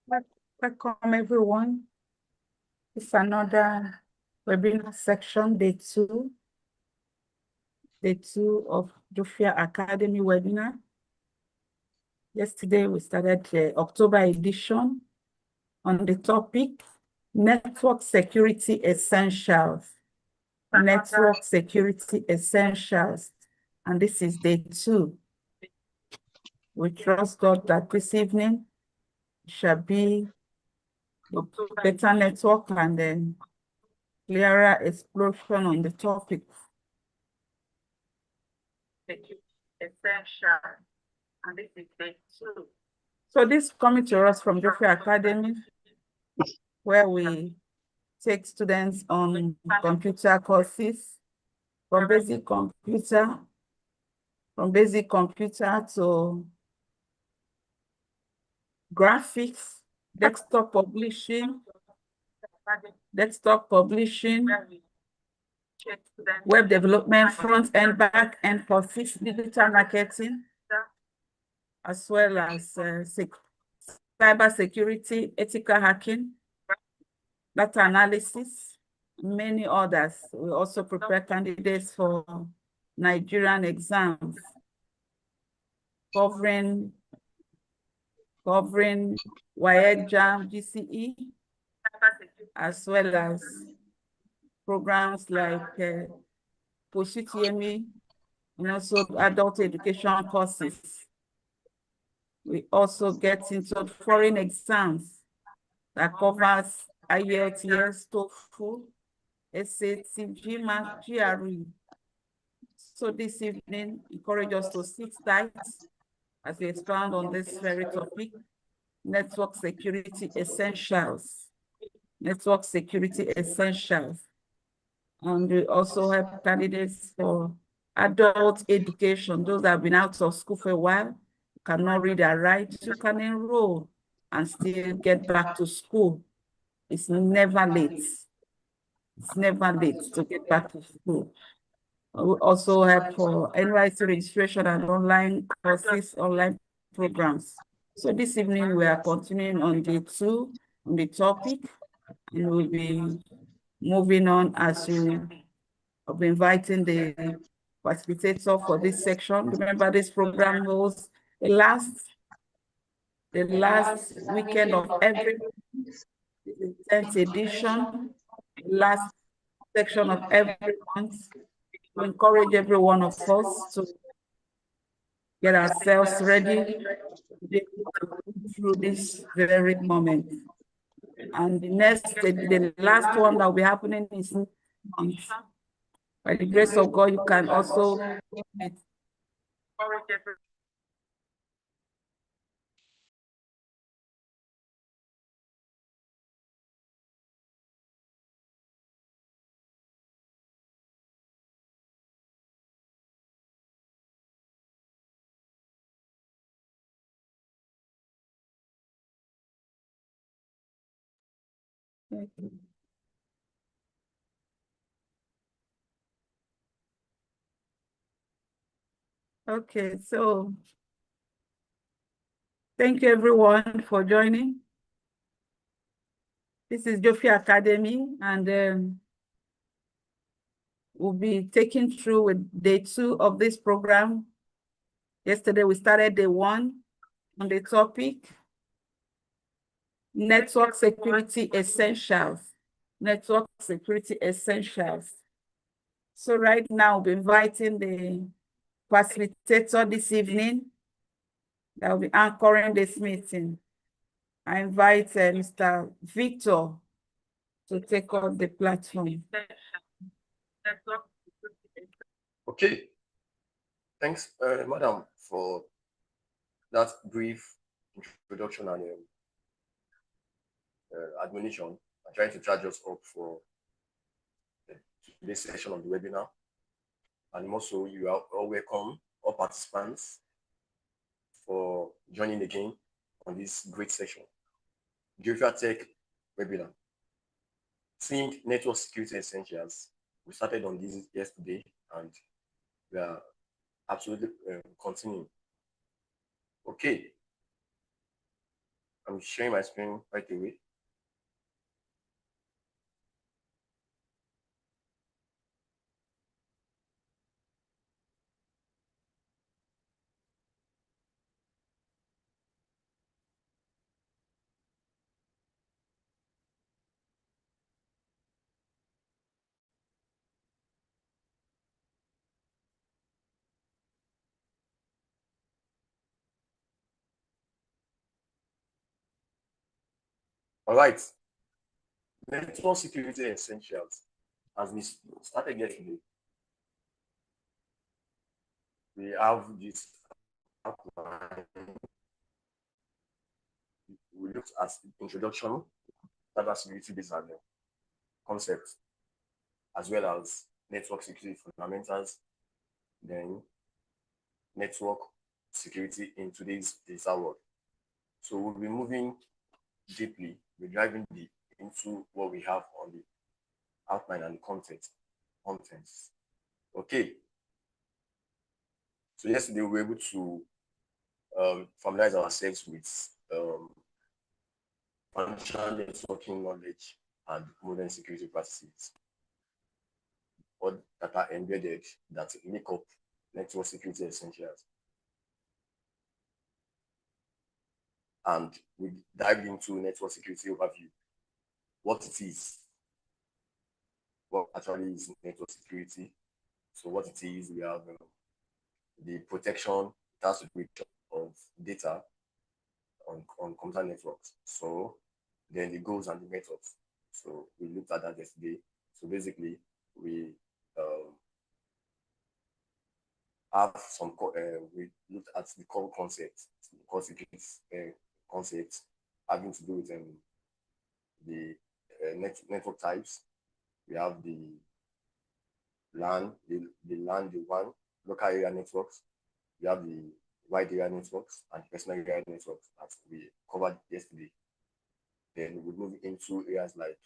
Welcome everyone. It's another webinar section, day two of Jofia Academy webinar. Yesterday we started the October edition on the topic Network Security Essentials. Network Security Essentials. And this is day two. We trust God that this evening shall be a better network and then clearer explosion on the topic. Essential, and this is day two. So this is coming to us from Jofia Academy, where we take students on computer courses, from basic computer to graphics, desktop publishing, web development, front end, back end courses, digital marketing, as well as cyber security, ethical hacking, data analysis, many others. We also prepare candidates for Nigerian exams, covering WAEC, JAM, GCE, as well as programs like POSITIEMI, and also adult education courses. We also get into foreign exams that covers IELTS, TOEFL, SAT, GMAT, GRE. So this evening, encourage us to sit tight as we expand on this very topic, network security essentials. Network security essentials. And we also have candidates for adult education. Those that have been out of school for a while, cannot read or write, you can enroll and still get back to school. It's never late. It's never late to get back to school. We also have for NYSC registration and online courses, online programs. So this evening we are continuing on day two on the topic, and we'll be moving on as we of inviting the facilitator for this section. Remember, this program was the last weekend of every 10th edition, last section of every month. We encourage every one of us to get ourselves ready through this very moment. And the last one that will be happening is next month. By the grace of God, you can also Okay, so thank you everyone for joining. This is Jofia Academy, and we'll be taking through with day two of this program. Yesterday we started day one on the topic, network security essentials. Network security essentials. So right now we'll be inviting the facilitator this evening that will be anchoring this meeting. I invite Mr. Victor to take on the platform. Okay. Thanks, Madam, for that brief introduction and admonition. I'm trying to charge us up for this session of the webinar. And also, you are all welcome, all participants, for joining again on this great session. Jofia Tech webinar. Seeing network security essentials. We started on this yesterday, and we are absolutely continuing. Okay. I'm sharing my screen right away. All right. Network security essentials. As we started yesterday, we have this outline. We looked at introduction, cybersecurity basic concepts, as well as network security fundamentals, then network security in today's digital world. So we'll be moving deeply, we're driving deep into what we have on the outline and the contents. Okay. So yesterday we were able to familiarize ourselves with functional networking knowledge and modern security practices, or that are embedded that make up network security essentials. And we dived into network security overview, what it is, what actually is network security. So what it is, we have the protection, it has to do of data on computer networks. So then the goals and the methods. So we looked at that yesterday. So basically, we have some, we looked at the core concepts, core security concepts having to do with the network types. We have the LAN, the WAN, local area networks. We have the wide area networks and personal area networks that we covered yesterday. Then we move into areas like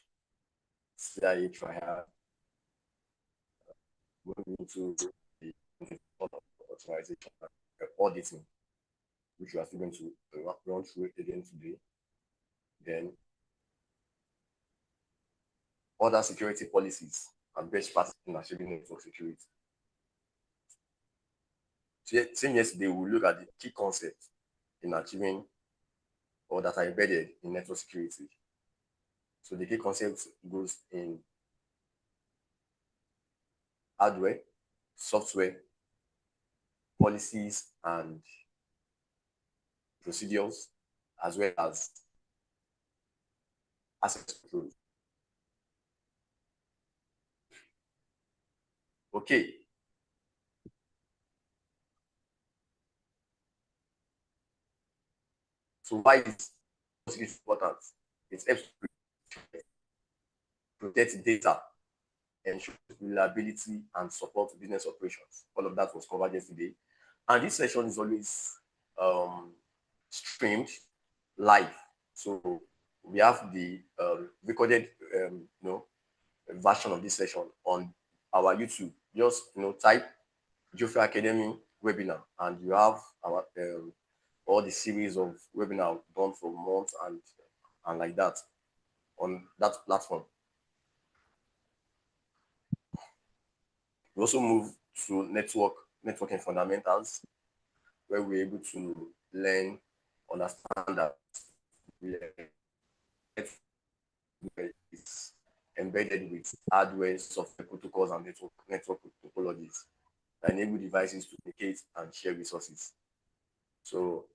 CIA trial, moving into the authorization, auditing, which we are still going to run through it again today. Then other security policies and best practices in achieving network security. So, same yesterday, we'll look at the key concepts in achieving or that are embedded in network security. So the key concept goes in hardware, software, policies, and procedures, as well as access control. Okay. So why is security important? It helps protect data, ensure reliability, and support business operations. All of that was covered yesterday. And this session is always streamed live. So we have the recorded version of this session on our YouTube. Just type Geoffrey Academy webinar, and you have our all the series of webinar done for months and like that on that platform. We also move to networking fundamentals, where we're able to learn, understand that it's embedded with hardware, software protocols, and network topologies that enable devices to communicate and share resources. So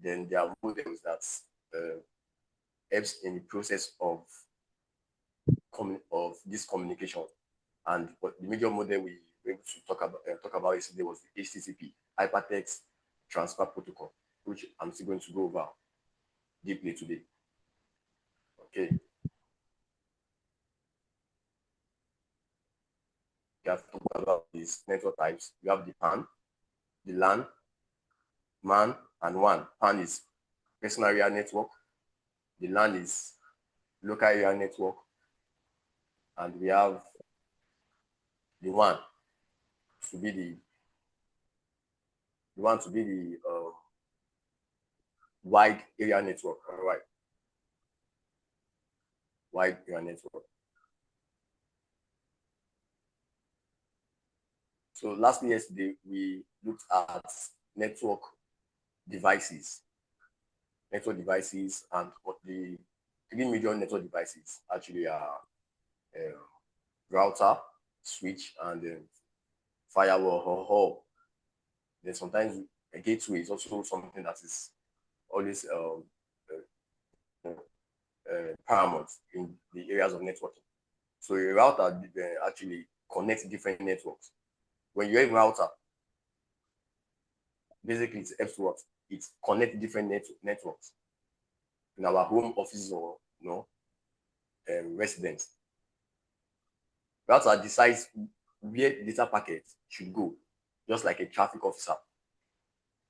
then there are models that helps in the process of this communication. And the major model we were able to talk about yesterday was the HTTP, Hypertext Transfer Protocol, which I'm still going to go over deeply today. Okay. We have talked about these network types. We have the PAN, the LAN, MAN, and WAN. PAN is personal area network. The LAN is local area network. And we have the WAN to be the wide area network. All right. Wide area network. So lastly, yesterday, we looked at network devices. Network devices, and what the 3 major network devices actually are router, switch, and firewall or hub. Then sometimes a gateway is also something that is always paramount in the areas of networking. So a router actually connects different networks. When you have a router, basically it helps what? It connects different networks in our home offices or residence. Router decides where data packets should go, just like a traffic officer.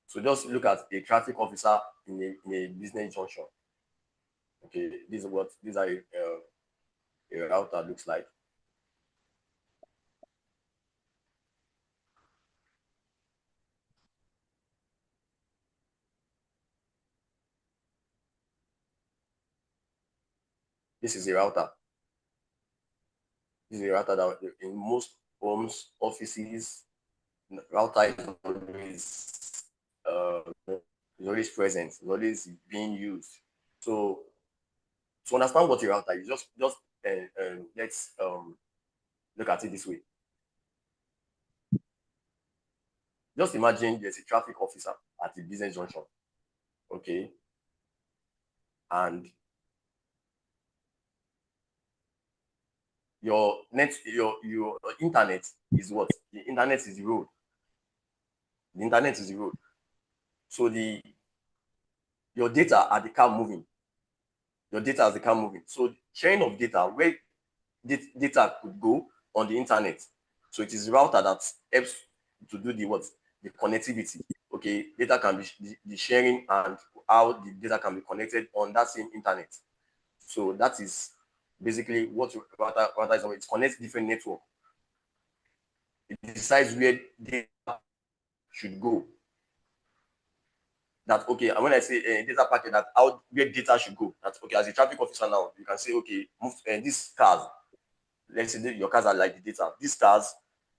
So just look at a traffic officer in a business junction. Okay, this is what a router looks like. This is a router. This is a router that in most homes, offices, router is always present, is always being used. So to understand what a router is, just let's look at it this way. Just imagine there's a traffic officer at the business junction, okay, and your internet is what? The internet is the road. The internet is the road. So your data are the car moving. Your data is the car moving. So sharing of data, where data could go on the internet. So it is the router that helps to do the connectivity. Okay, data can be the sharing and how the data can be connected on that same internet. So that is basically what router is. It connects different networks. It decides where data should go. That okay, and when I say data packet, that how where data should go. That's okay. As a traffic officer now, you can say okay, move these cars. Let's say your cars are like the data. These cars,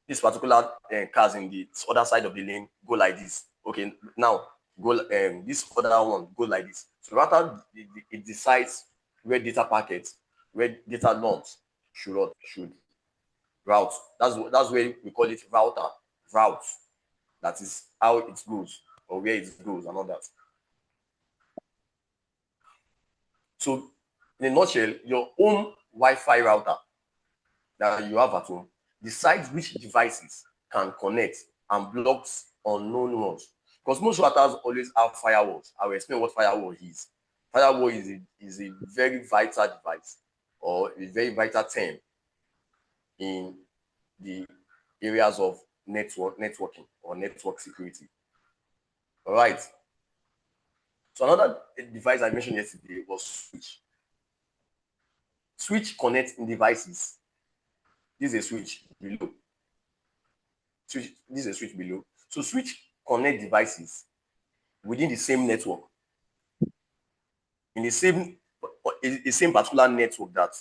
this particular cars in the other side of the lane go like this. Okay, now go this other one go like this. So rather it decides where data packets, where data logs should route. That's where we call it router. Route. That is how it goes or where it goes and all that. So in a nutshell, your own Wi-Fi router that you have at home decides which devices can connect and blocks unknown ones. Because most routers always have firewalls. I will explain what firewall is. Firewall is a very vital device or a very vital term in the areas of networking or network security. All right. So another device I mentioned yesterday was switch. Switch connects in devices. This is a switch below. This is a switch below. So switch connect devices within the same network, in the same particular network that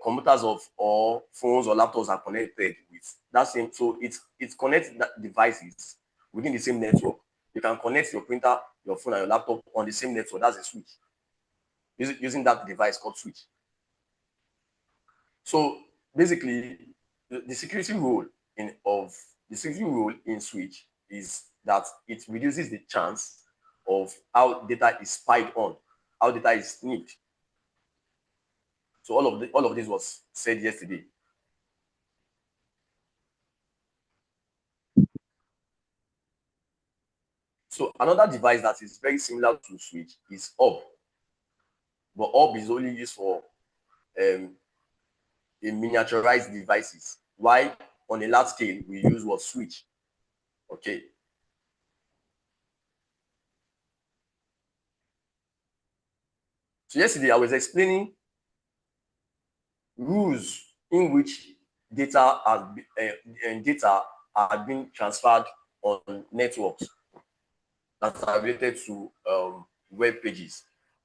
computers or phones or laptops are connected with. That same, so it connects that devices within the same network. You can connect your printer, your phone, and your laptop on the same network. That's a switch. Using that device called switch. So basically, the security role in switch is that it reduces the chance of how data is spied on, how data is snipped. So all of this was said yesterday. So another device that is very similar to switch is hub, but hub is only used for a miniaturized devices. Why on a large scale we use what switch? Okay. So yesterday I was explaining rules in which data are being transferred on networks. that are related to web pages,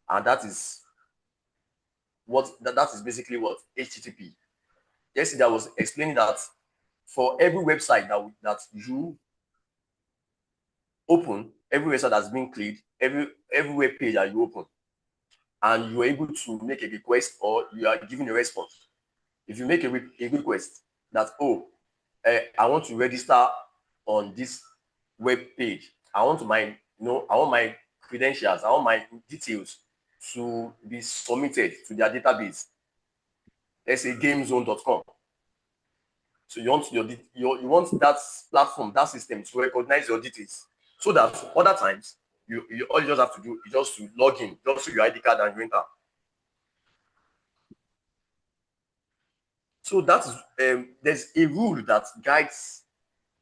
and that is basically what HTTP. Yesterday I was explaining that for every website that you open, every website that's been clicked, every web page that you open, and you're able to make a request or you are given a response. If you make a request that, I want to register on this web page, I want my credentials, I want my details to be submitted to their database. Let's say gamezone.com. So you want that platform, that system to recognize your details, so that other times you all you just have to do is just to log in, just show your ID card and you enter. So that is there's a rule that guides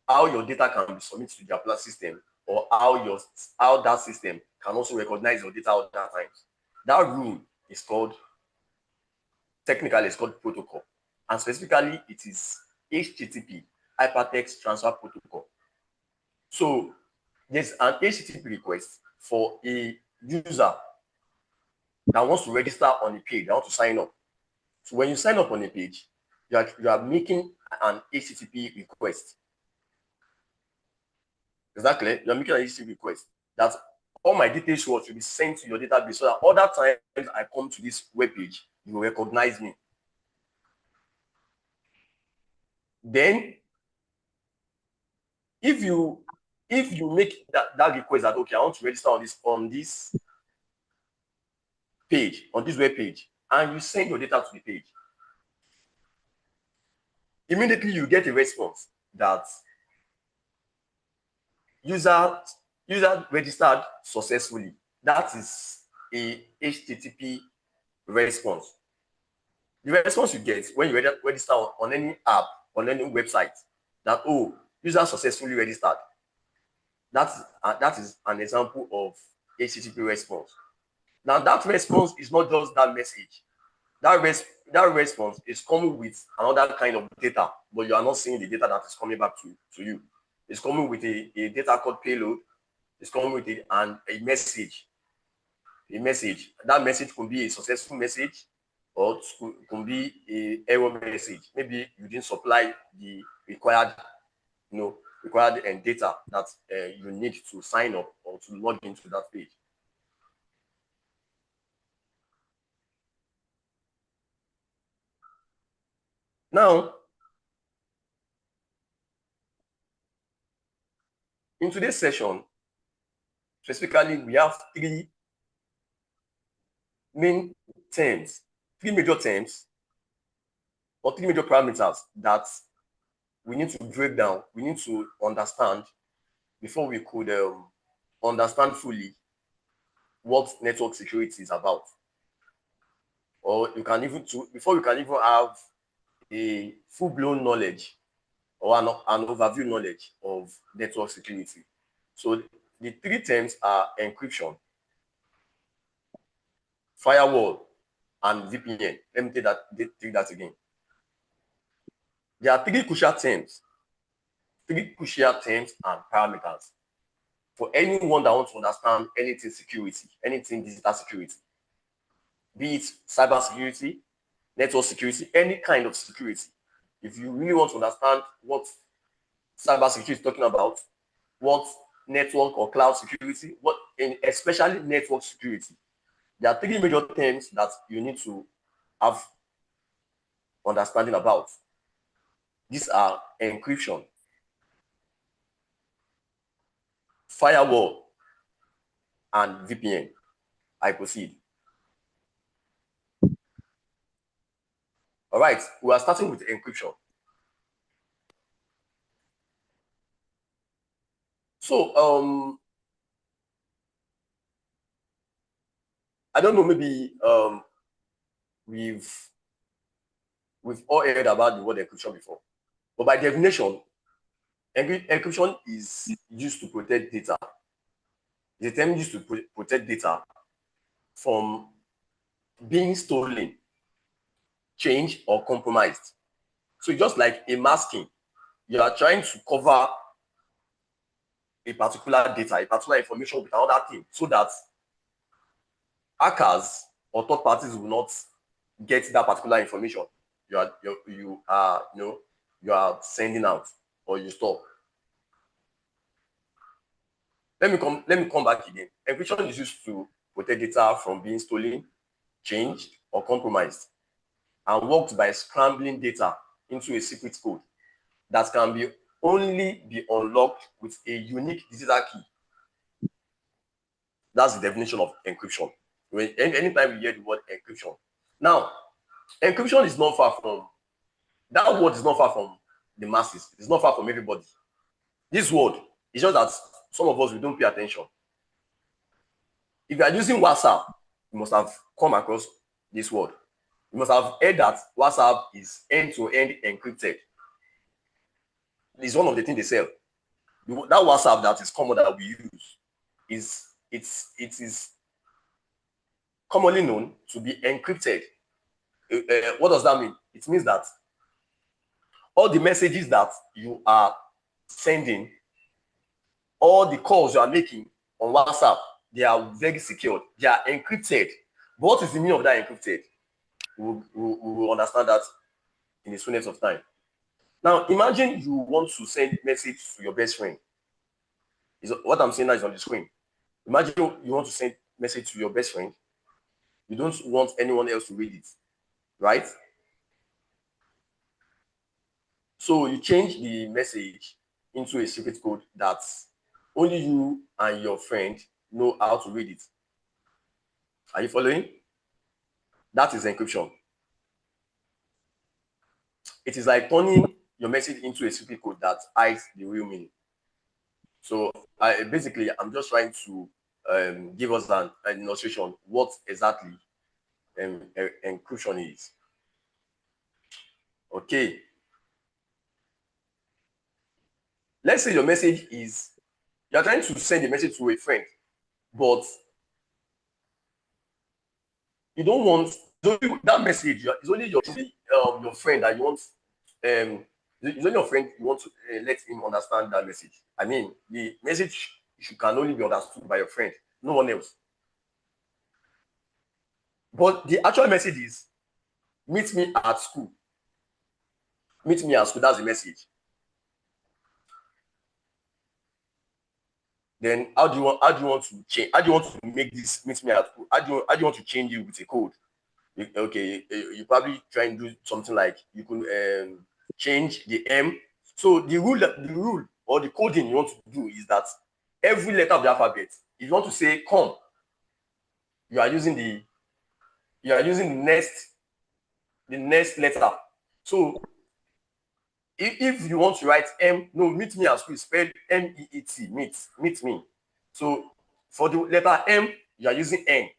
how your data can be submitted to their platform system, or how that system can also recognize your data at that times. That rule is called, technically it's called protocol, and specifically it is HTTP, Hypertext Transfer Protocol. So there's an HTTP request for a user that wants to register on a page, that wants to sign up. So when you sign up on a page, you are making an HTTP request. Exactly, you're making an HTTP request that all my details will be sent to your database, so that other times I come to this web page, you will recognize me. Then, if you make that request that, okay, I want to register on this page, on this web page, and you send your data to the page, immediately you get a response that user registered successfully. That is a HTTP response. The response you get when you register on any app, on any website, that, oh, user successfully registered. That is an example of HTTP response. Now, that response is not just that message. That response is coming with another kind of data, but you are not seeing the data that is coming back to you. It's coming with a data called payload. It's coming with a message. A message. That message could be a successful message, or it could be an error message. Maybe you didn't supply the required data that you need to sign up or to log into that page. Now, in today's session, specifically, we have three main terms, three major terms, or three major parameters that we need to break down, we need to understand before we could understand fully what network security is about. Or before you can even have a full-blown knowledge or an overview knowledge of network security. So the three terms are encryption, firewall, and VPN. Let me take that again. There are three crucial terms and parameters for anyone that wants to understand anything security, anything digital security, be it cyber security, network security, any kind of security. If you really want to understand what cyber security is talking about, what network or cloud security, especially network security, there are three major terms that you need to have understanding about. These are encryption, firewall, and VPN. I proceed. All right, we are starting with encryption. So, I don't know, maybe we've all heard about the word encryption before, but by definition, encryption is used to protect data. It's a term used to protect data from being stolen, changed, or compromised. So just like a masking, you are trying to cover a particular data, a particular information with another thing, so that hackers or third parties will not get that particular information you are sending out or you store. Let me come back again. Encryption is used to protect data from being stolen, changed, or compromised, and works by scrambling data into a secret code that can only be unlocked with a unique digital key. That's the definition of encryption. Anytime you hear the word encryption. Now, encryption is not far from, that word is not far from the masses. It's not far from everybody. This word is just that some of us, we don't pay attention. If you are using WhatsApp, you must have come across this word. You must have heard that WhatsApp is end-to-end encrypted. It's one of the things they sell. That WhatsApp that is common that we use it is commonly known to be encrypted. What does that mean? It means that all the messages that you are sending, all the calls you are making on WhatsApp, they are very secured. They are encrypted. But what is the meaning of that encrypted? We will understand that in the soonest of time. Now, imagine you want to send message to your best friend. What I'm saying now is on the screen. Imagine you want to send message to your best friend. You don't want anyone else to read it, right? So you change the message into a secret code that only you and your friend know how to read it. Are you following? That is encryption. It is like turning your message into a secret code that hides the real meaning. So basically, I'm just trying to give us an illustration what exactly encryption is. Okay. Let's say your message is, you're trying to send a message to a friend, but you don't want that message. It's only your friend that you want. It's only your friend you want to let him understand that message. I mean, the message can only be understood by your friend, no one else. But the actual message is, meet me at school. Meet me at school. That's the message. Then how do you want to change? How do you want to make this meet me at school? How do you want to change it with a code? Okay, you probably try and do something like you can change the M. So the rule or the coding you want to do is that every letter of the alphabet, if you want to say come, you are using the next letter. So if you want to write meet me at school, spell MEET, meet me. So for the letter M, you are using N.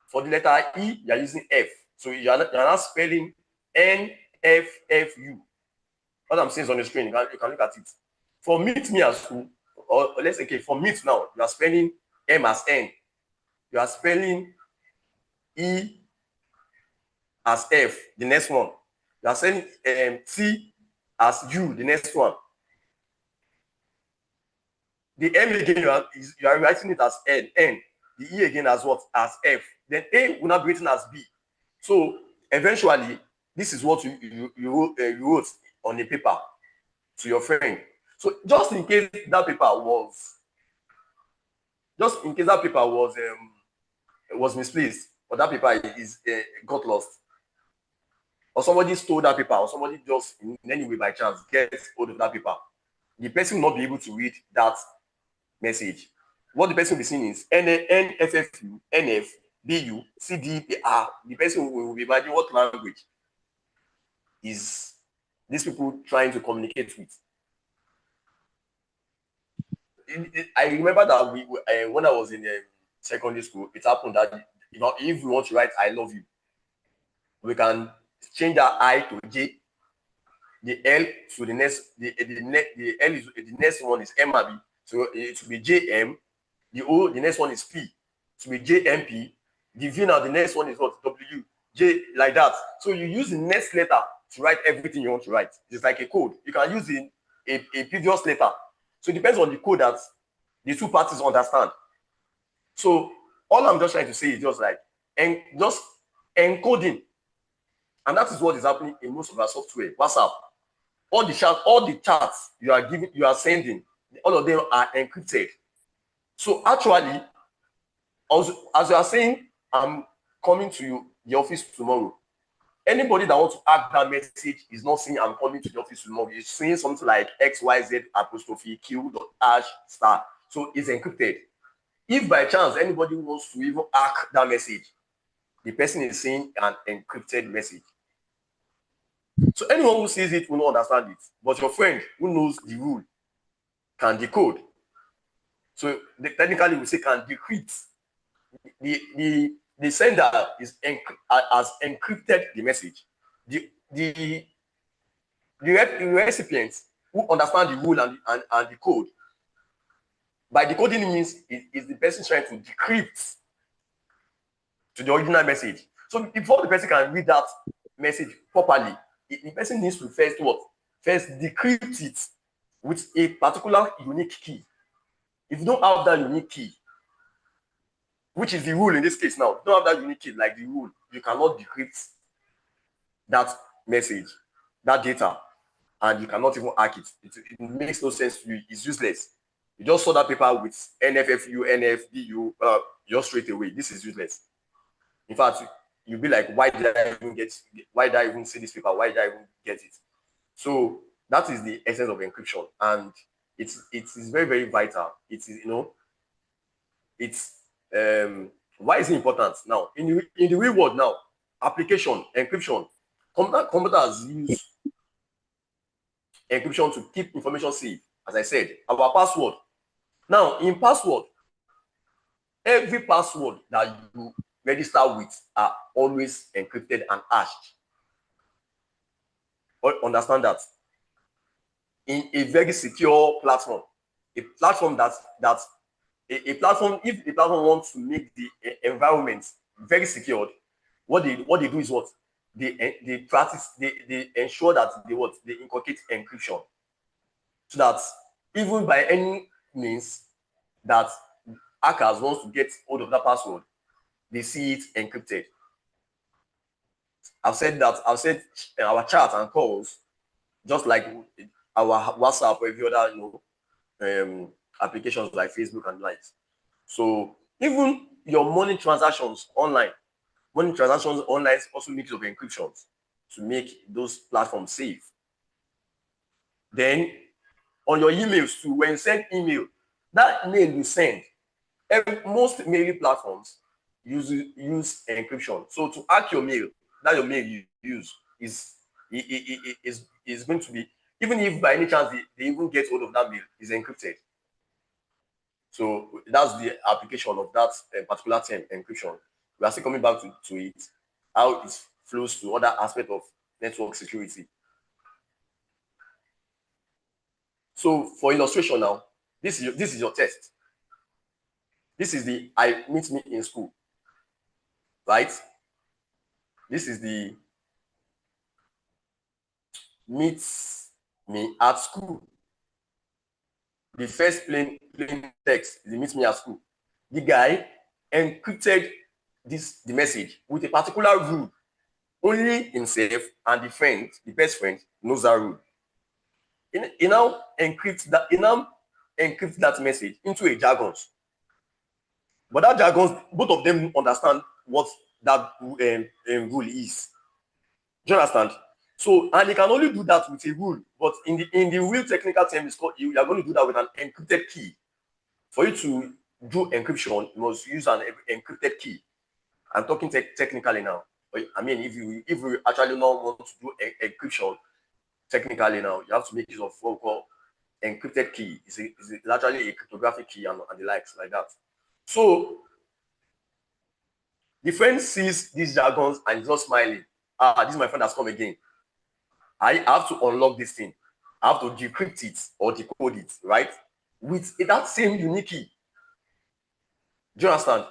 For the letter E, you are using F. So you are not spelling NFFU. What I'm saying is on the screen, you can look at it. For meet me at school, or let's say, okay, for meet now, you are spelling M as N. You are spelling E as F, the next one. You are spelling T as U, the next one. The M again, you are writing it as N. The E again as what? As F. Then A will not be written as B. So eventually, this is what you wrote on a paper to your friend. So just in case that paper was misplaced, or that paper got lost, or somebody stole that paper, or somebody just in any way by chance gets hold of that paper, the person will not be able to read that message. What the person will be seeing is NFFU, NF, BU, CDR. The person will be imagining what language is these people trying to communicate with. I remember that when I was in secondary school, it happened that if we want to write "I love you," we can change that I to J, the L to the next. The L is the next one is M, so it will be JM. The O, the next one is P, it will be JMP. The V now, the next one is what? W, J, like that. So you use the next letter to write everything you want to write. It's like a code. You can use a previous letter So it depends on the code that the two parties understand. So all I'm just trying to say is just like, and just encoding. And that is what is happening in most of our software. WhatsApp, all the chats you are sending, all of them are encrypted. So actually, as you are saying, I'm coming to the office tomorrow. Anybody that wants to add that message is not saying I'm coming to the office tomorrow. It's saying something like XYZ apostrophe Q dot hash star. So it's encrypted. If by chance anybody wants to even hack that message, the person is saying an encrypted message. So anyone who sees it will not understand it. But your friend who knows the rule can decode. So technically we say can decrypt. The sender has encrypted the message. The recipient who understand the rule and the code, by decoding means is the person trying to decrypt to the original message. So before the person can read that message properly, the person needs to first decrypt it with a particular unique key. If you don't have that unique key, which is the rule in this case now, if you don't have that unique key like the rule, you cannot decrypt that message, that data, and you cannot even hack it. It makes no sense to you. It's useless. You just saw that paper with NFFU, NFDU, just straight away. This is useless. In fact, you'll be like, why did I even see this paper? Why did I even get it? So that is the essence of encryption, and it is very, very vital. It is, why is it important now in the real world now? Application encryption, computers use encryption to keep information safe. As I said, our password. Now in password, every password that you register with are always encrypted and hashed. Understand that? In a very secure platform, a platform if the platform wants to make the environment very secured, what they do is what they practice, they ensure that they inculcate encryption, so that even by any means that hackers wants to get hold of that password, they see it encrypted. I've said our chat and calls, just like our WhatsApp or every other applications like Facebook and likes. So even your money transactions online also make use of encryptions to make those platforms safe. Then on your emails too, when you send email, that mail you send, most mailing platforms use encryption. So to hack your mail, that your mail you use is going to be, even if by any chance they even get hold of that mail, is encrypted. So that's the application of that particular term, encryption. We are still coming back to it, how it flows to other aspects of network security. So for illustration now, this is your test. This is the meet me in school, right? This is the meet me at school. The first plain text is the meet me at school. The guy encrypted the message with a particular rule. Only himself and the best friend knows that rule. He now encrypts that message into a jargon. But that jargon, both of them understand what that rule is. Do you understand? So, and you can only do that with a rule, but in the real technical term, it's called, you are going to do that with an encrypted key. For you to do encryption, you must use an encrypted key. I'm talking technically now. I mean, if you actually not want to do encryption technically now, you have to make use of what we call encrypted key. It's actually a cryptographic key and the likes like that. So the friend sees these jargons and is not smiling. This is my friend has come again. I have to unlock this thing. I have to decrypt it or decode it, right? With that same unique key. Do you understand?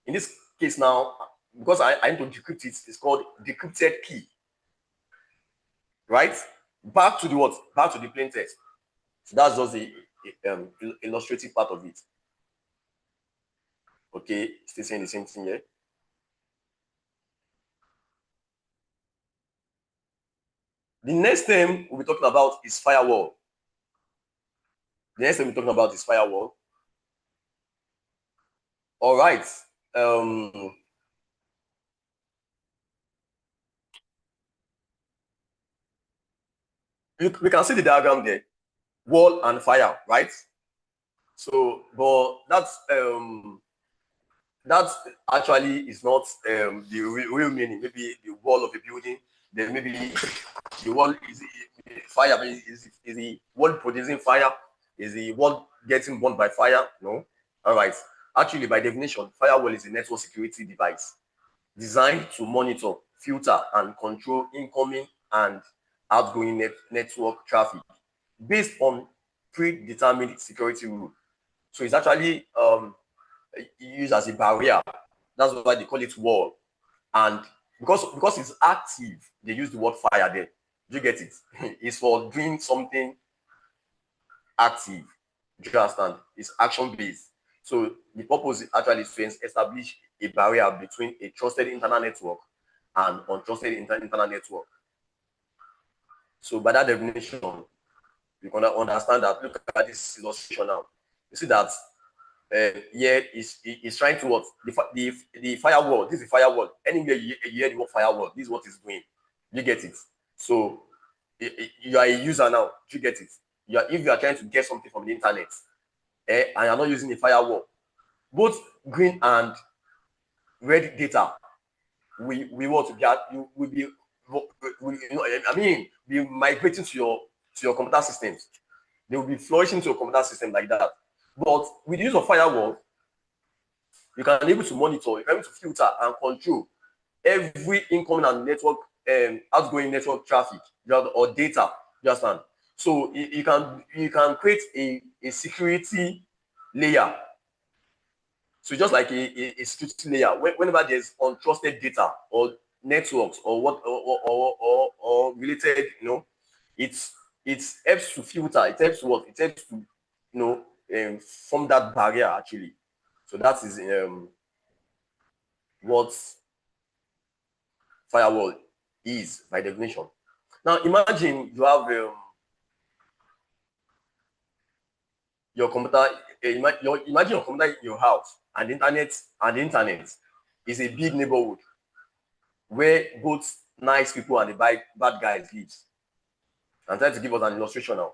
In this case now, because I need to decrypt it, it's called decrypted key. Right? Back to the what? Back to the plain text. So that's just illustrative part of it. Okay, still saying the same thing here. The next thing we'll be talking about is firewall. The next thing we're talking about is firewall. All right. We can see the diagram there, wall and fire, right? So, but that actually is not the real meaning. Maybe the wall of a building, then maybe the wall is fire. I mean, is the wall producing fire? Is the wall getting burned by fire? No. All right. Actually, by definition, firewall is a network security device designed to monitor, filter, and control incoming and outgoing network traffic based on predetermined security rule. So it's actually used as a barrier. That's why they call it wall. And because it's active, they use the word fire there. Do you get it? It's for doing something active. Do you understand? It's action based. So the purpose actually is to establish a barrier between a trusted internal network and untrusted internal network. So by that definition, you can understand that. Look at this illustration now. You see that here is trying to what the firewall. This is the firewall. Anywhere you hear the word firewall, this is what it's doing. You get it? So you are a user now. You get it? If you are trying to get something from the internet, and you're not using a firewall, both green and red data, we want to be you will be be migrating to your computer systems. They will be flourishing to your computer system like that. But with the use of firewall, you can be able to monitor, you can be able to filter and control every incoming and network outgoing network traffic or data. You understand? So you can create a security layer. So just like a security layer, whenever there's untrusted data or networks or what or related, it helps to filter. It helps to what? It helps to form that barrier actually. So that is what firewall is by definition. Now imagine you have your computer. Imagine your computer in your house, and the internet is a big neighborhood where both nice people and the bad guys live. I'm trying to give us an illustration now.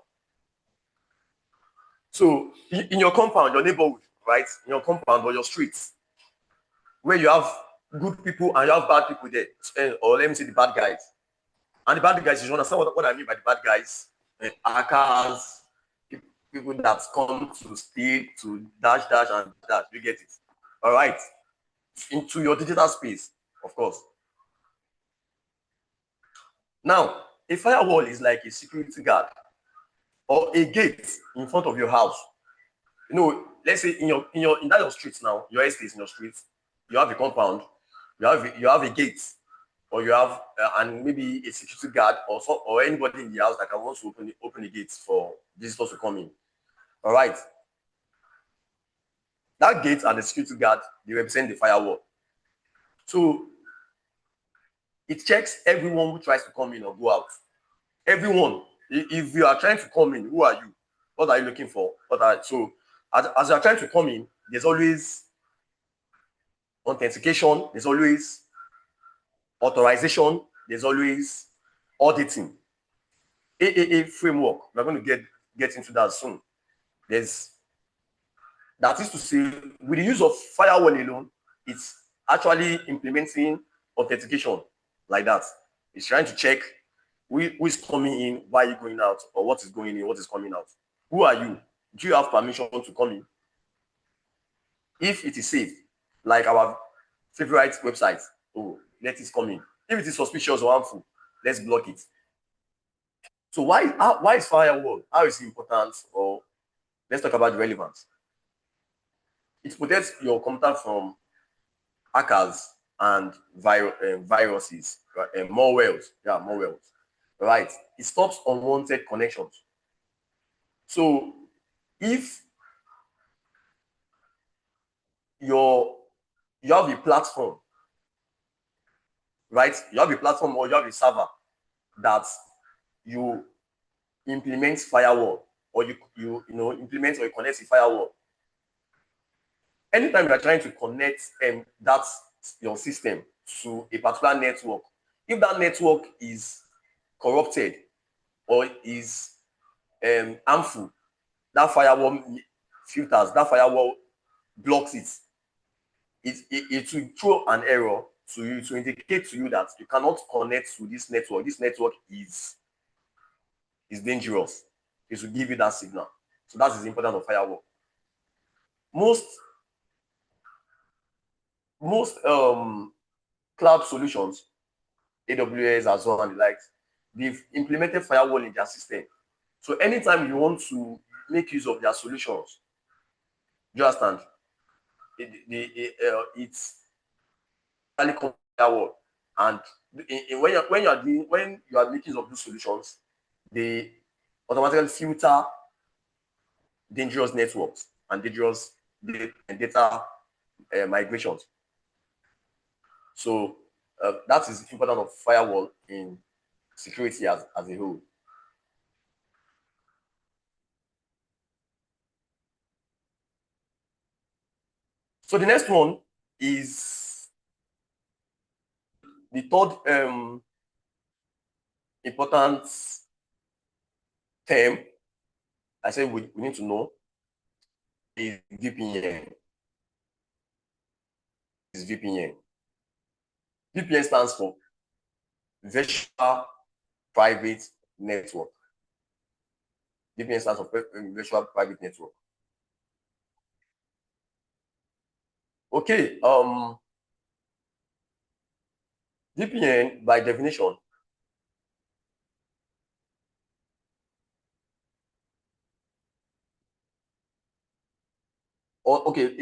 So in your compound, your neighborhood, right? In your compound or your streets, where you have good people and you have bad people there, or let me say the bad guys. And the bad guys, you understand what I mean by the bad guys? Hackers, people that come to steal, to dash and dash. You get it? All right. Into your digital space, of course. Now, a firewall is like a security guard or a gate in front of your house. Let's say in your streets now, your estate in your streets, you have a compound, you have a gate, or you have and maybe a security guard or anybody in the house that can want to open the gates for visitors to come in. All right. That gate and the security guard, they represent the firewall. So it checks everyone who tries to come in or go out. Everyone. If you are trying to come in, who are you? What are you looking for? So as you are trying to come in, there's always authentication, there's always authorization, there's always auditing. AAA framework, we're going to get into that soon. That is to say, with the use of firewall alone, it's actually implementing authentication like that. It's trying to check who is coming in, why are you going out, or what is going in, what is coming out. Who are you? Do you have permission to come in? If it is safe, like our favorite website, let it come in. If it is suspicious or harmful, let's block it. So why is firewall? How is it important? Or let's talk about the relevance. It protects your computer from hackers and viruses, malwares. Yeah, malwares. Right. It stops unwanted connections. So if you have a platform, right? You have a platform or you have a server that you implement firewall, or you implement or you connect a firewall. Anytime you are trying to connect that your system to a particular network, if that network is corrupted or is harmful, that firewall filters, that firewall blocks it. It will throw an error to you to indicate to you that you cannot connect to this network. This network is dangerous. It will give you that signal. So that is the importance of firewall. Most cloud solutions, AWS, Azure, and the likes, they've implemented firewall in their system. So anytime you want to make use of their solutions, you understand, it's firewall. And when you are making use of these solutions, they automatically filter dangerous networks and dangerous data migrations. So that is the importance of firewall in security as a whole. So the next one is the third important term I said we need to know is VPN. VPN stands for Virtual Private Network. VPN stands for Virtual Private Network. Okay, VPN by definition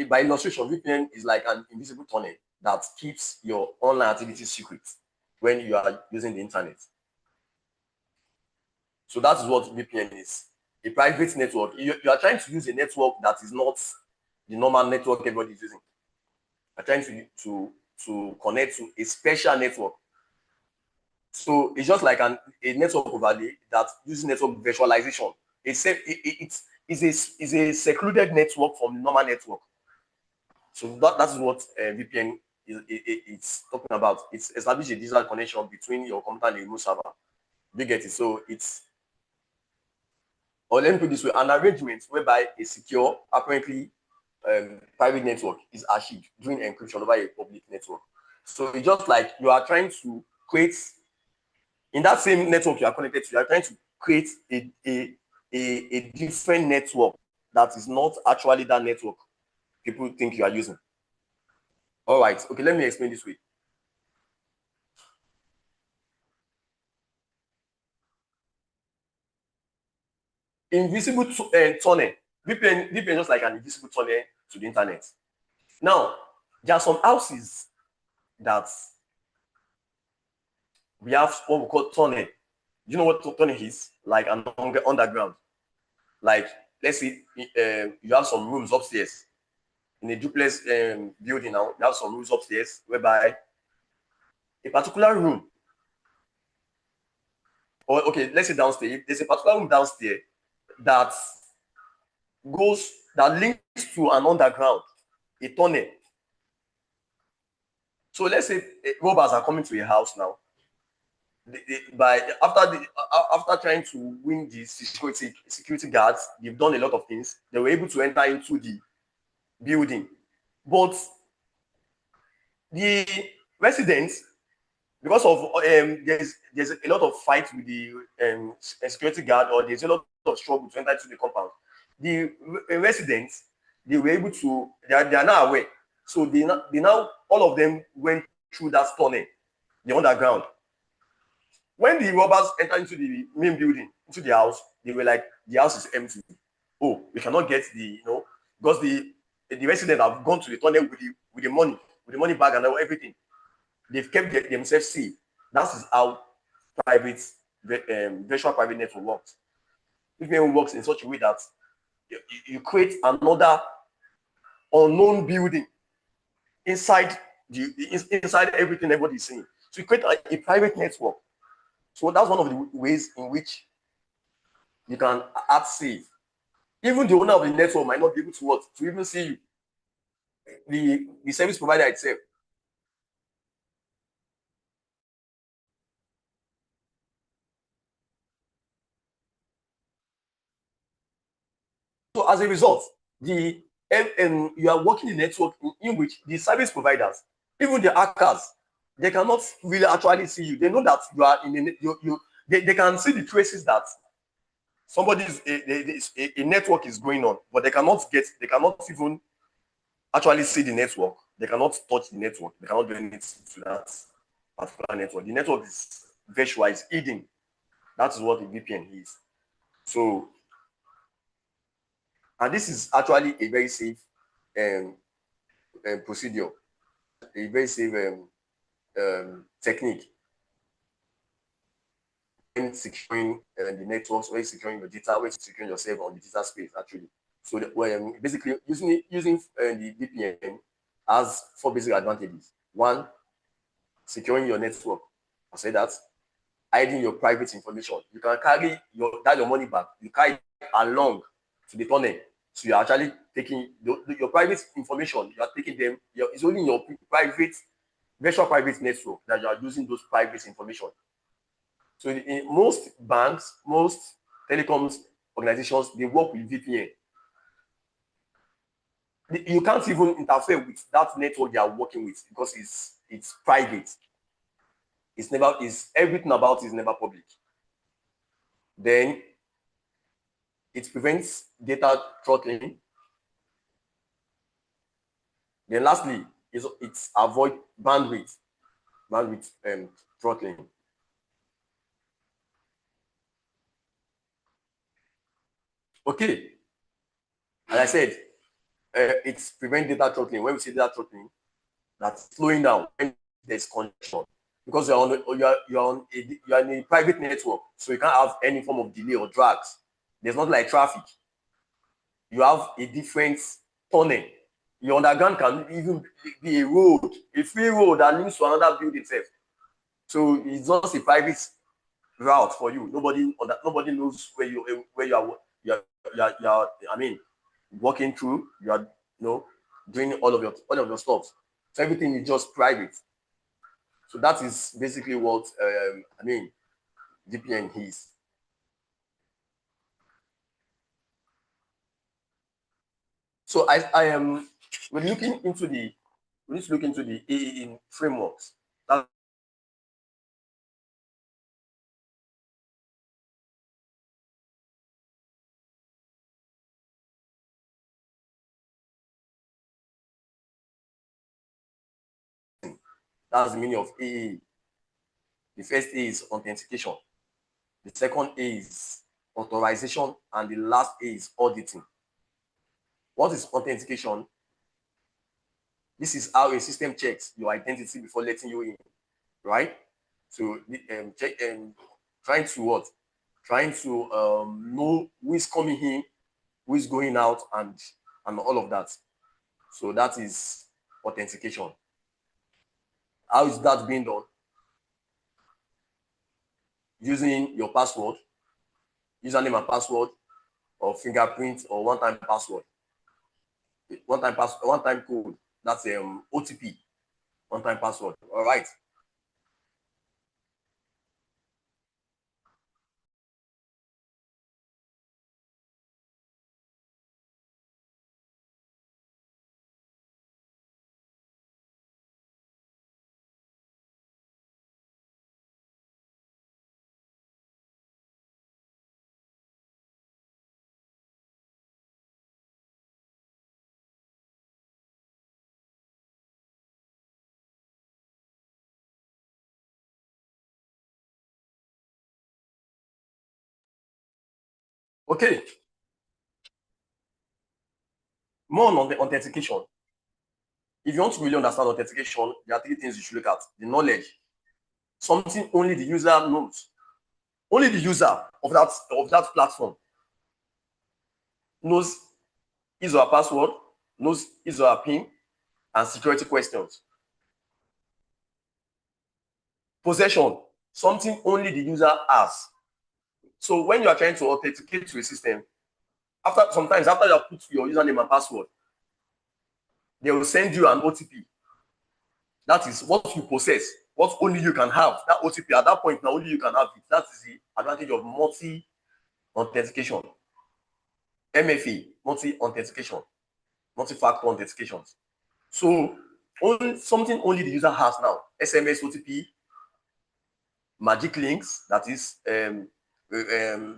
by illustration, VPN is like an invisible tunnel that keeps your online activity secret when you are using the internet. So that is what VPN is. A private network. You are trying to use a network that is not the normal network everybody is using. You are trying to connect to a special network. So it's just like a network overlay that uses network virtualization. It's a secluded network from the normal network. So that is what VPN it's talking about. It's establish a digital connection between your computer and a remote server. You get it? So it's, or let me put this way, an arrangement whereby a secure, apparently private network is achieved during encryption over a public network. So it's just like you are trying to create, in that same network you are connected to, you are trying to create a different network that is not actually that network people think you are using. All right, okay, let me explain this way. Invisible tunnel. VPN is just like an invisible tunnel to the internet. Now, there are some houses that we have what we call tunnel. Do you know what tunnel is? Like an underground. Like, let's say you have some rooms upstairs. In a duplex building now, you have some rooms upstairs whereby a particular room, or okay, let's say downstairs, there's a particular room downstairs that links to an underground, a tunnel. So let's say robbers are coming to a house now. After trying to win the security guards, they've done a lot of things. They were able to enter into the building, but the residents, because of there's a lot of fight with the security guard, or there's a lot of struggle to enter into the compound. The residents, they were able to, they are now aware. So they now all of them went through that tunnel, the underground. When the robbers entered into the main building, into the house, they were like, the house is empty. Oh, we cannot get because the residents have gone to the tunnel with the money bag and everything. They've kept themselves safe. That is how virtual private network works. VPN works in such a way that you create another unknown building inside inside everything everybody's saying. So you create a private network. So that's one of the ways in which you can act safe. Even the owner of the network might not be able to even see you. The service provider itself. So as a result, you are working in a network in which the service providers, even the hackers, they cannot really actually see you. They know that you are in they can see the traces that a network is going on, but they cannot even actually see the network. They cannot touch the network. They cannot do anything to that particular network. The network is virtual, is hidden. That is what the VPN is. So, and this is actually a very safe procedure, a very safe technique when securing the networks, when securing your data, when securing yourself on the digital space, actually. So basically using the VPN has 4 basic advantages. 1, securing your network. I say that. Hiding your private information. You can carry your money back. You carry it along to the tunnel. So you're actually taking your private information. You are taking them. It's only in your virtual private network that you are using those private information. So in most banks, most telecoms organizations, they work with VPN. You can't even interfere with that network they are working with because it's private. Everything about it is never public. Then it prevents data throttling. Then lastly, it's avoid bandwidth throttling. Okay, as I said, it's prevent data throttling. When we say data throttling, that's slowing down when there's connection, because you're in a private network, so you can't have any form of delay or drags. There's not like traffic. You have a different tunnel. Your underground can even be a road, a free road that leads to another building itself. So it's just a private route for you. Nobody knows where you are. I mean, walking through. You are doing all of your stuff. So everything is just private. So that is basically what VPN is. So I am we need to look into the AAA frameworks. That's the meaning of AAA. The first A is authentication. The second A is authorization, and the last A is auditing. What is authentication? This is how a system checks your identity before letting you in, right? So trying to know who is coming in, who is going out, and all of that. So that is authentication. How is that being done? Using your password, username and password, or fingerprint, or one-time password. One-time code. That's OTP. One-time password. All right. Okay. More on the authentication. If you want to really understand authentication, there are 3 things you should look at. The knowledge, something only the user knows, only the user of that platform knows his or her password, knows his or her PIN, and security questions. Possession, something only the user has. So when you are trying to authenticate to a system, sometimes after you have put your username and password, they will send you an OTP. That is what you possess, what only you can have. That OTP at that point, now only you can have it. That is the advantage of multi-authentication. MFA, multi-authentication, multi-factor authentication. So something only the user has now. SMS, OTP, magic links, that is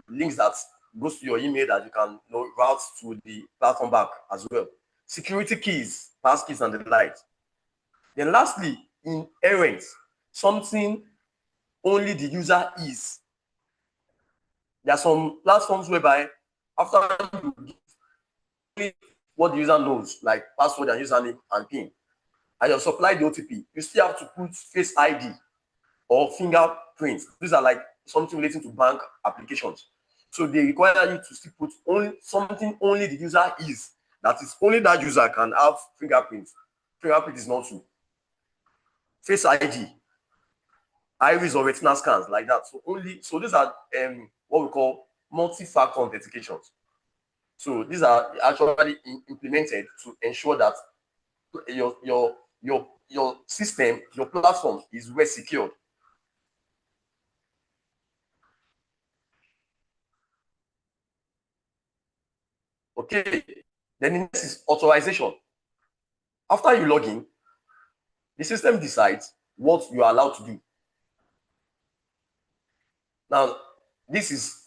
links that goes to your email that you can route to the platform back as well. Security keys, pass keys, and the like. Then lastly, inherent, something only the user is. There are some platforms whereby after you give what the user knows, like password and username and PIN, and you supply the OTP, you still have to put Face ID or fingerprints. These are like something relating to bank applications. So they require you to still put something only the user is. That is, only that user can have fingerprints. Fingerprint is not true. Face ID, iris or retina scans, like that. So these are what we call multi-factor authentications. So these are actually implemented to ensure that your system, your platform is well secured. Okay, then the next is authorization. After you log in, the system decides what you are allowed to do. Now, this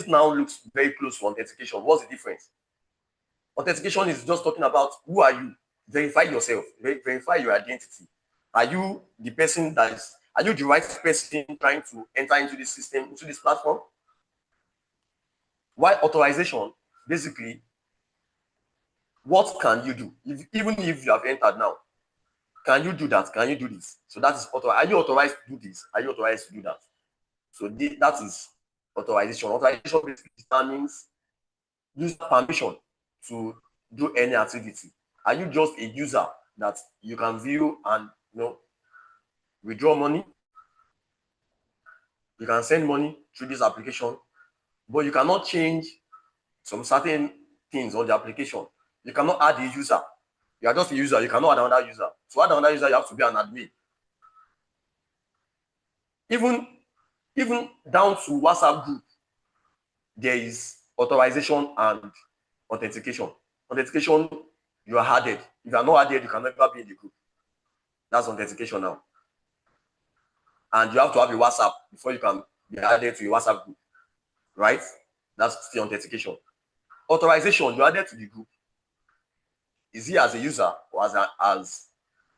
now looks very close to authentication. What's the difference? Authentication is just talking about who are you. Verify yourself, verify your identity. Are you the person are you the right person trying to enter into this system, into this platform? While authorization, basically, what can you do? Even if you have entered now, can you do that? Can you do this? So that is are you authorized to do this? Are you authorized to do that? So that is authorization. Authorization basically determines user permission to do any activity. Are you just a user that you can view and withdraw money? You can send money through this application, but you cannot change some certain things on the application. You cannot add a user. You are just a user. You cannot add another user. To add another user, you have to be an admin. Even down to WhatsApp group, there is authorization and authentication. Authentication, you are added. If you are not added, you can never be in the group. That's authentication now. And you have to have a WhatsApp before you can be added to a WhatsApp group, right? That's the authentication. Authorization, you are added to the group. Is he as a user or as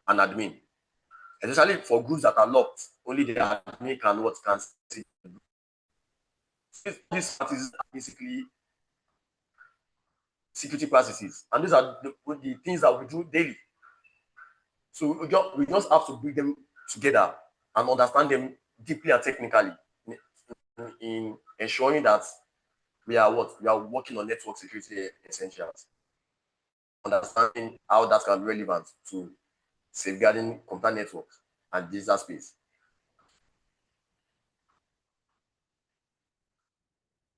an admin? Especially for groups that are locked, only the admin can see. This is basically security practices, and these are the things that we do daily. So we just have to bring them together and understand them deeply and technically in ensuring that we are working on network security essentials, understanding how that can be relevant to safeguarding computer networks and digital space.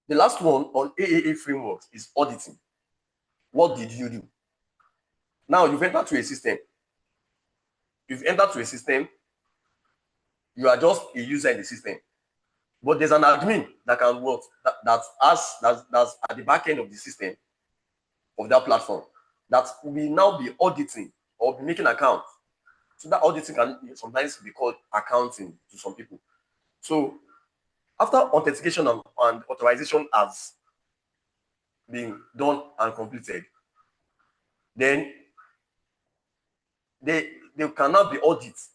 The last one on AAA frameworks is auditing. What did you do? Now you've entered to a system. You are just a user in the system. But there's an admin that can work that's at the back end of the system of that platform that will now be auditing or be making accounts. So that auditing can sometimes be called accounting to some people. So after authentication and authorization has been done and completed, then they can now be audits.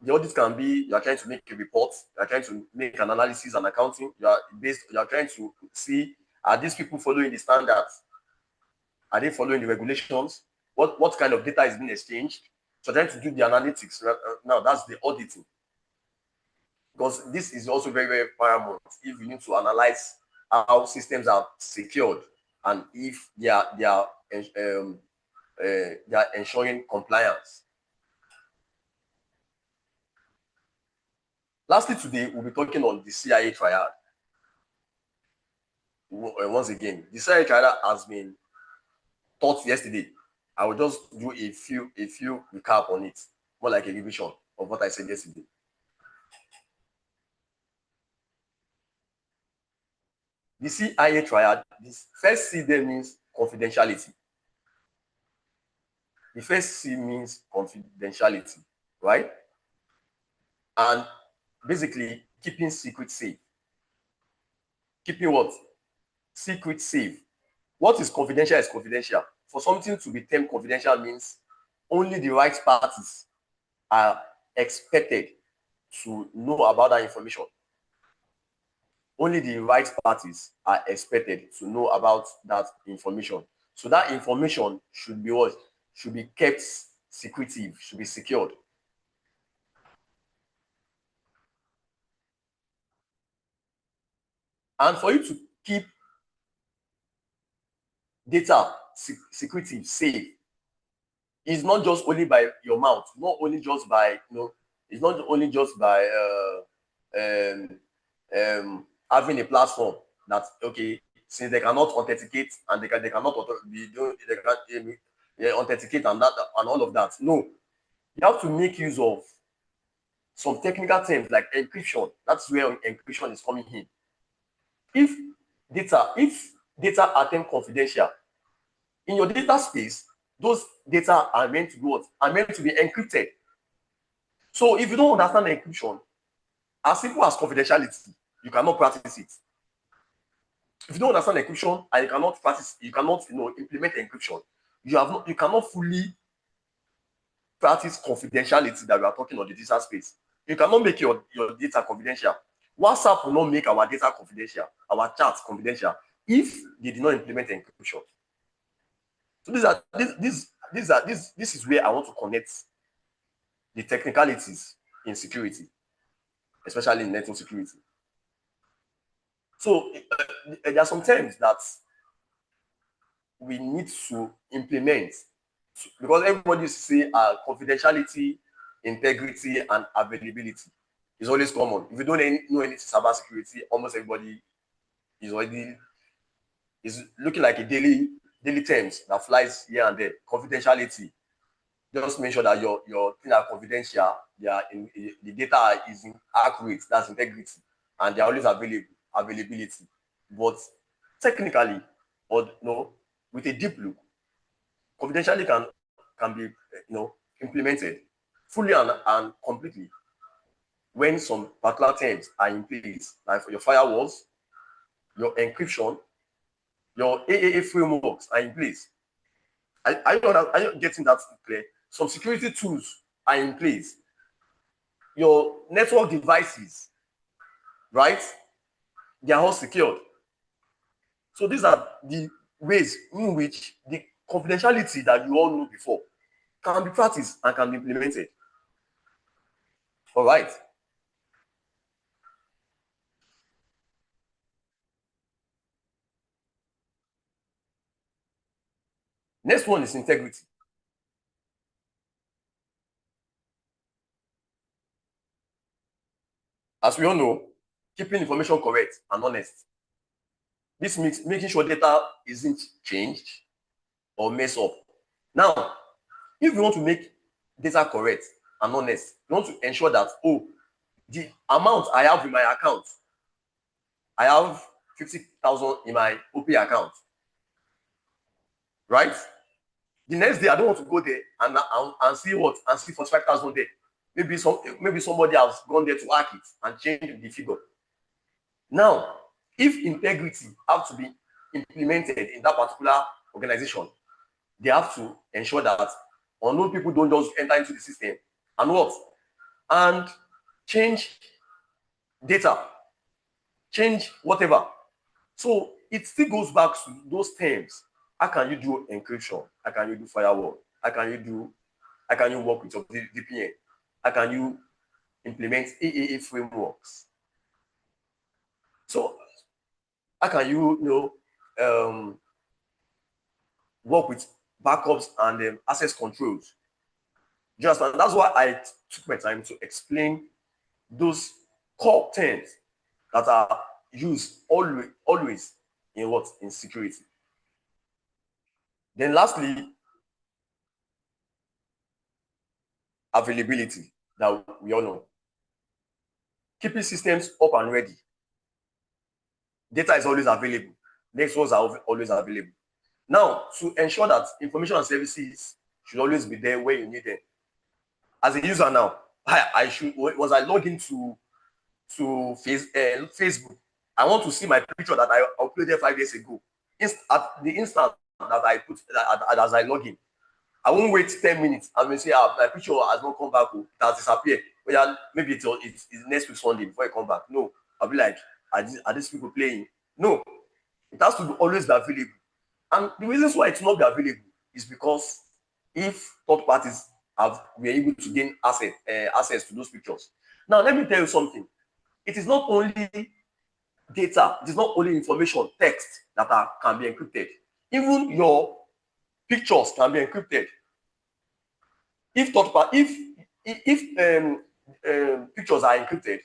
The audit can be you are trying to make a report, you are trying to make an analysis and accounting, you are trying to see, are these people following the standards? Are they following the regulations? What kind of data is being exchanged? So trying to do the analytics. Now that's the auditing. Because this is also very, very paramount if you need to analyze how systems are secured and if they are ensuring compliance. Lastly, today we'll be talking on the CIA triad. Once again, the CIA triad has been taught yesterday. I will just do a few recap on it, more like a revision of what I said yesterday. The CIA triad, this first C there means confidentiality. The first C means confidentiality, right? And basically keeping secret safe. Keeping what? Secret safe. What is confidential is confidential. For something to be termed confidential means only the right parties are expected to know about that information. Only the right parties are expected to know about that information. So that information should be what? Should be kept secretive, should be secured. And for you to keep data secretive, safe, it's not just only by your mouth, not only just by, it's not only just by having a platform that, okay, since they cannot authenticate and they cannot authenticate and that and all of that. No, you have to make use of some technical terms like encryption. That's where encryption is coming in. If data are termed confidential, in your data space, those data are meant to be what? Are meant to be encrypted. So if you don't understand encryption, as simple as confidentiality, you cannot practice it. If you don't understand encryption and you cannot practice, you cannot implement encryption, you cannot fully practice confidentiality that we are talking on the data space. You cannot make your data confidential. WhatsApp will not make our data confidential, our chats confidential, if they did not implement encryption. So this is where I want to connect the technicalities in security, especially in network security. So there are some terms that we need to implement because everybody used to say confidentiality, integrity, and availability is always common. If you don't know anything cyber security, almost everybody is looking like a daily terms that flies here and there. Confidentiality, just make sure that your things are confidential, the data is accurate, that's integrity, and they're always availability. But technically, or with a deep look, confidentiality can be implemented fully and completely when some particular terms are in place, like for your firewalls, your encryption, your AAA frameworks are in place. Are you getting that clear? Some security tools are in place. Your network devices, right? They are all secured. So these are the ways in which the confidentiality that you all know before can be practiced and can be implemented. All right. Next one is integrity. As we all know, keeping information correct and honest. This means making sure data isn't changed or messed up. Now, if you want to make data correct and honest, you want to ensure that, the amount I have in my account, I have 50,000 in my OP account, right? The next day, I don't want to go there and see what? And see 45,000 there. Maybe somebody has gone there to hack it and change the figure. Now, if integrity have to be implemented in that particular organization, they have to ensure that unknown people don't just enter into the system and what? And change data, change whatever. So it still goes back to those terms. How can you do encryption? How can you do firewall? How can you work with your VPN? How can you implement AAA frameworks? So how can you work with backups and access controls. Just and that's why I took my time to explain those core terms that are used always in what? In security. Then lastly, availability that we all know. Keeping systems up and ready. Data is always available. Networks are always available. Now, to ensure that information and services should always be there where you need them. As a user now, I should, was I log into Facebook, I want to see my picture that I uploaded 5 days ago. At the instant that I put as I log in, I won't wait 10 minutes and will say, my picture has not come back, it has disappeared. Well, maybe it's next week Sunday before I come back. No, I'll be like, are these people playing? No, it has to always be available. And the reasons why it's not be available is because if third parties were able to gain access to those pictures. Now, let me tell you something. It is not only data, it is not only information, text that can be encrypted. Even your pictures can be encrypted. If pictures are encrypted,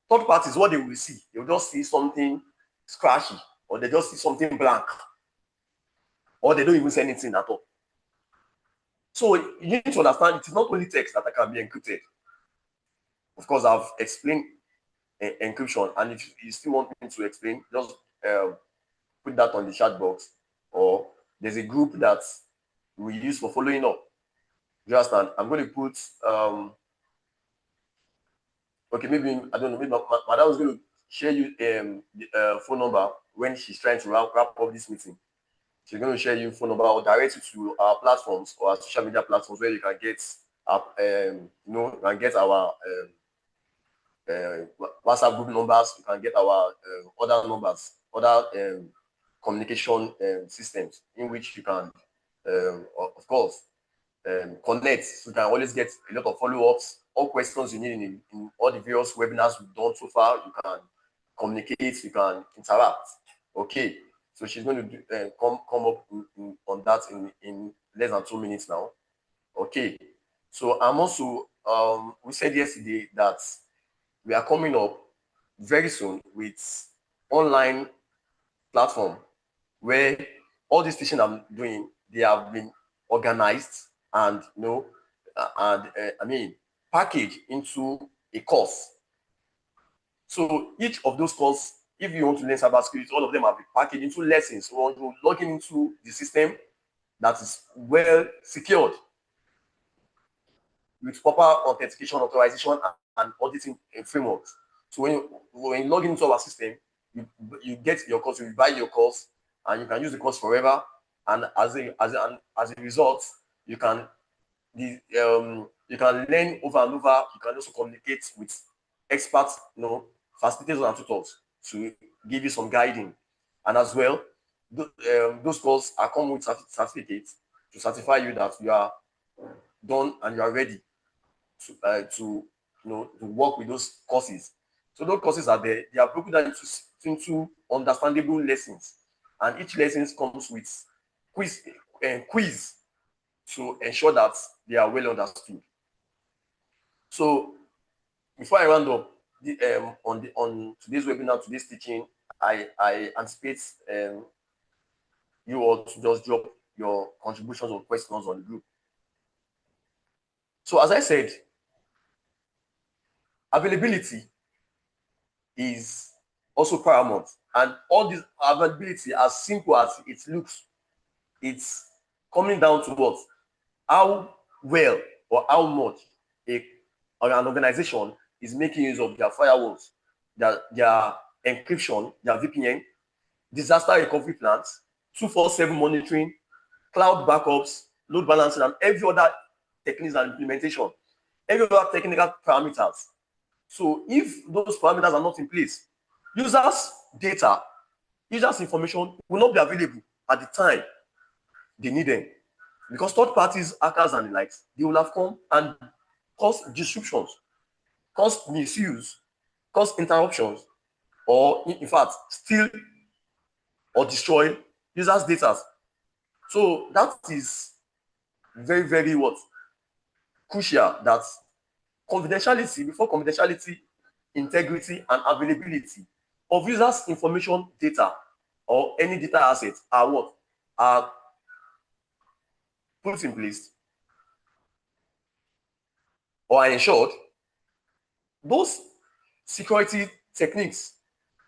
third parties, what they will see, they will just see something scratchy, or they just see something blank, or they don't even see anything at all. So you need to understand it is not only text that can be encrypted. Of course, I've explained encryption, and if you still want me to explain, just put that on the chat box, or there's a group that we use for following up. You understand? I'm going to put okay, maybe I don't know, maybe madam is going to share you the phone number when she's trying to wrap up this meeting. She's going to share your phone number or direct you to our platforms or our social media platforms where you can get get our WhatsApp group numbers. You can get our other numbers, other communication systems in which you can, of course, connect. So you can always get a lot of follow-ups, all questions you need in all the various webinars we've done so far. You can communicate, you can interact. Okay. So she's going to come up on that in less than 2 minutes now. Okay. So I'm also, we said yesterday that we are coming up very soon with online platform where all these teaching I'm doing, they have been organized and, packaged into a course. So each of those courses, if you want to learn cybersecurity, all of them have been packaged into lessons. So you're logging into the system that is well secured with proper authentication, authorization, and auditing frameworks. So when you log into our system, you get your course, you buy your course, and you can use the course forever. And as a result, you can learn over and over. You can also communicate with experts, facilitators and tutors to give you some guiding. And as well, those courses are come with certificates to certify you that you are done and you are ready to work with those courses. So those courses are there. They are broken down into understandable lessons, and each lesson comes with quiz to ensure that they are well understood. So before I round up on today's webinar, today's teaching, I anticipate you all to just drop your contributions or questions on the group. So as I said, availability is also paramount, and all this availability, as simple as it looks, it's coming down to what? How well or how much an organization is making use of their firewalls, their encryption, their VPN, disaster recovery plans, 24/7 monitoring, cloud backups, load balancing, and every other techniques and implementation, every other technical parameters. So if those parameters are not in place, users' data, users' information will not be available at the time they need them. Because third parties, hackers and the likes, they will have come and caused disruptions, caused misuse, caused interruptions, or in fact, steal or destroy users' data. So that is very, very what? Crucial, that confidentiality, before confidentiality, integrity and availability of users' information data or any data assets are what? Are put in place or are ensured. Those security techniques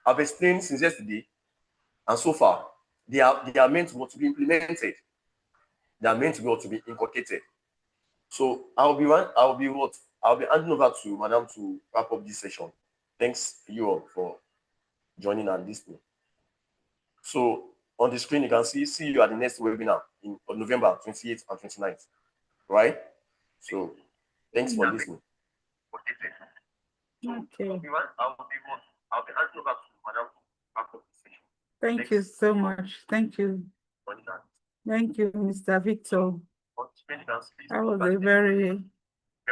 I've explained since yesterday and so far, they are meant to be implemented. They are meant to be inculcated. So I'll be handing over to Madam to wrap up this session. Thanks you all for joining and listening. So on the screen, you can see you at the next webinar on November 28th and 29th, right? So thanks for listening. Okay. I'll be handing over to Madam to wrap up this session. Thank you so much. Thank you. Thank you, Mr. Victor. That was a very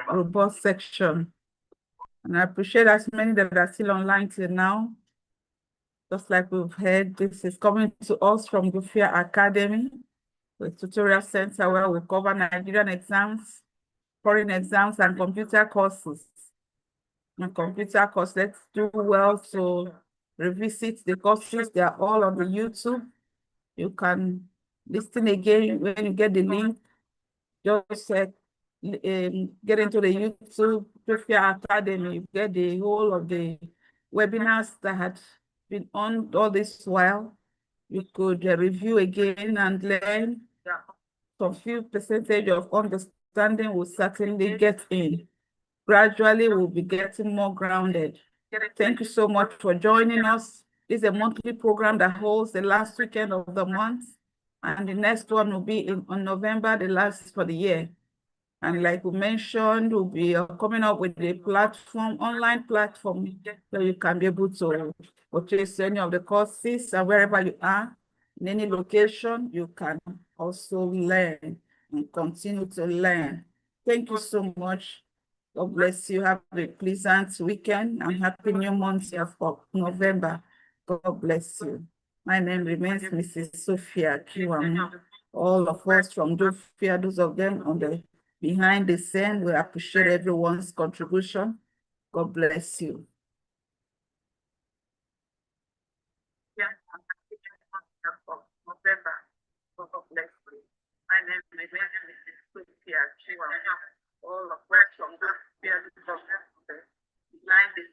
robust section. And I appreciate as many that are still online till now. Just like we've heard, this is coming to us from Gufia Academy, the tutorial center where we cover Nigerian exams, foreign exams, and computer courses. And computer course, let's do well to revisit the courses. They are all on the YouTube. You can listen again when you get the link. Just get into the YouTube Gufia Academy. You get the whole of the webinars that had been on all this while. You could review again and learn. Some few percentage of understanding will certainly get in. Gradually, we'll be getting more grounded. Thank you so much for joining us. This is a monthly program that holds the last weekend of the month, and the next one will be on November, the last for the year. And like we mentioned, we'll be coming up with a platform, online platform, where you can be able to purchase any of the courses, and wherever you are, in any location, you can also learn and continue to learn. Thank you so much. God bless you. Have a pleasant weekend and happy new month of November. God bless you. My name remains Mrs. Sophia Kiwamu. All of us from Gufia, those of them on the behind the scene, we appreciate everyone's contribution. God bless you. November. God bless you. My name remains Mrs. Sophia Kiwamu. All of us from Gufia, those of them on the behind the